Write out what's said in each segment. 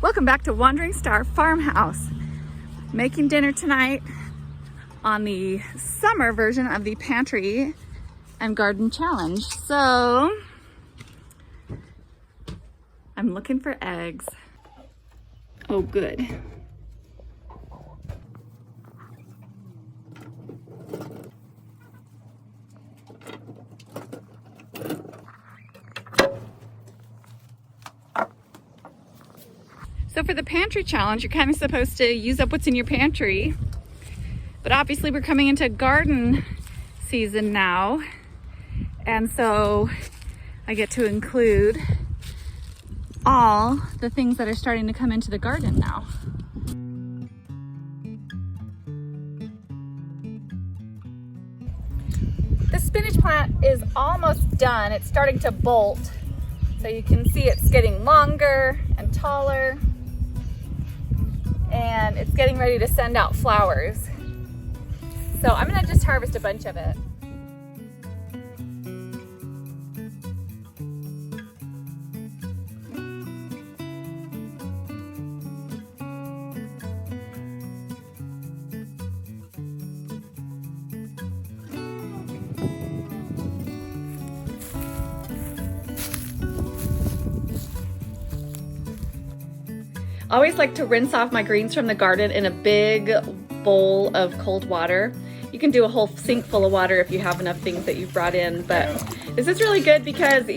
Welcome back to Wandering Star Farmhouse. Making dinner tonight on the summer version of the Pantry and Garden Challenge. So, I'm looking for eggs. Oh, good. So for the pantry challenge, you're kind of supposed to use up what's in your pantry. But obviously we're coming into garden season now. And so I get to include all the things that are starting to come into the garden now. The spinach plant is almost done. It's starting to bolt. So you can see it's getting longer and taller. And it's getting ready to send out flowers. So I'm gonna just harvest a bunch of it. I always like to rinse off my greens from the garden in a big bowl of cold water. You can do a whole sink full of water if you have enough things that you've brought in, but this is really good because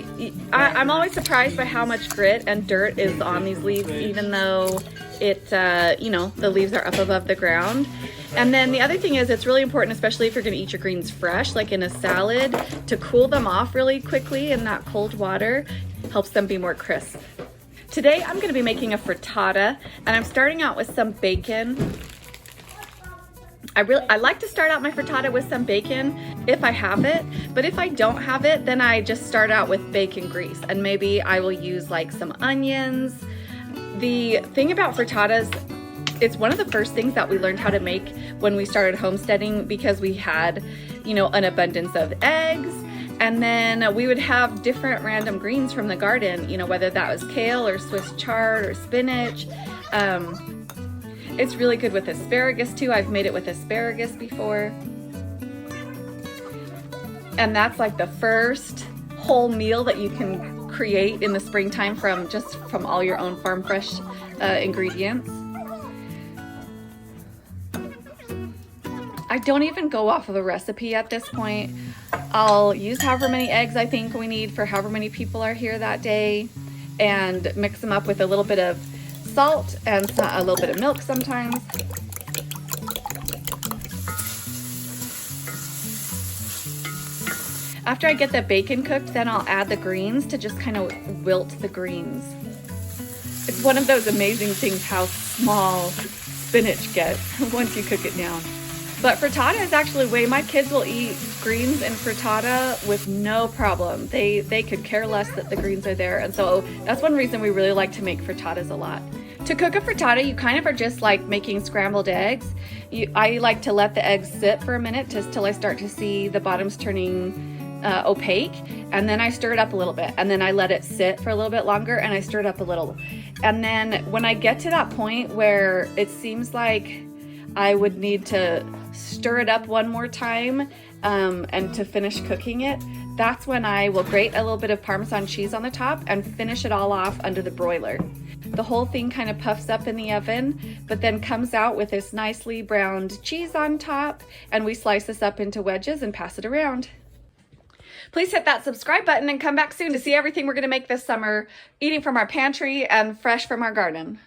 I'm always surprised by how much grit and dirt is on these leaves, even though the leaves are up above the ground. And then the other thing is it's really important, especially if you're gonna eat your greens fresh, like in a salad, to cool them off really quickly in that cold water. Helps them be more crisp. Today I'm gonna be making a frittata, and I'm starting out with some bacon. I like to start out my frittata with some bacon if I have it, but if I don't have it, then I just start out with bacon grease, and maybe I will use like some onions. The thing about frittatas, it's one of the first things that we learned how to make when we started homesteading, because we had, an abundance of eggs. And then we would have different random greens from the garden, whether that was kale or Swiss chard or spinach. It's really good with asparagus too. I've made it with asparagus before. And that's like the first whole meal that you can create in the springtime from all your own farm fresh ingredients. I don't even go off of a recipe at this point. I'll use however many eggs I think we need for however many people are here that day, and mix them up with a little bit of salt and a little bit of milk sometimes. After I get the bacon cooked, then I'll add the greens to just kind of wilt the greens. It's one of those amazing things how small spinach gets once you cook it down. But frittata is actually my kids will eat greens and frittata with no problem. They could care less that the greens are there. And so that's one reason we really like to make frittatas a lot. To cook a frittata, you kind of are just like making scrambled eggs. I like to let the eggs sit for a minute just till I start to see the bottoms turning opaque. And then I stir it up a little bit. And then I let it sit for a little bit longer and I stir it up a little. And then when I get to that point where it seems like I would need to stir it up one more time and to finish cooking it, that's when I will grate a little bit of Parmesan cheese on the top and finish it all off under the broiler. The whole thing kind of puffs up in the oven, but then comes out with this nicely browned cheese on top, and we slice this up into wedges and pass it around. Please hit that subscribe button and come back soon to see everything we're gonna make this summer, eating from our pantry and fresh from our garden.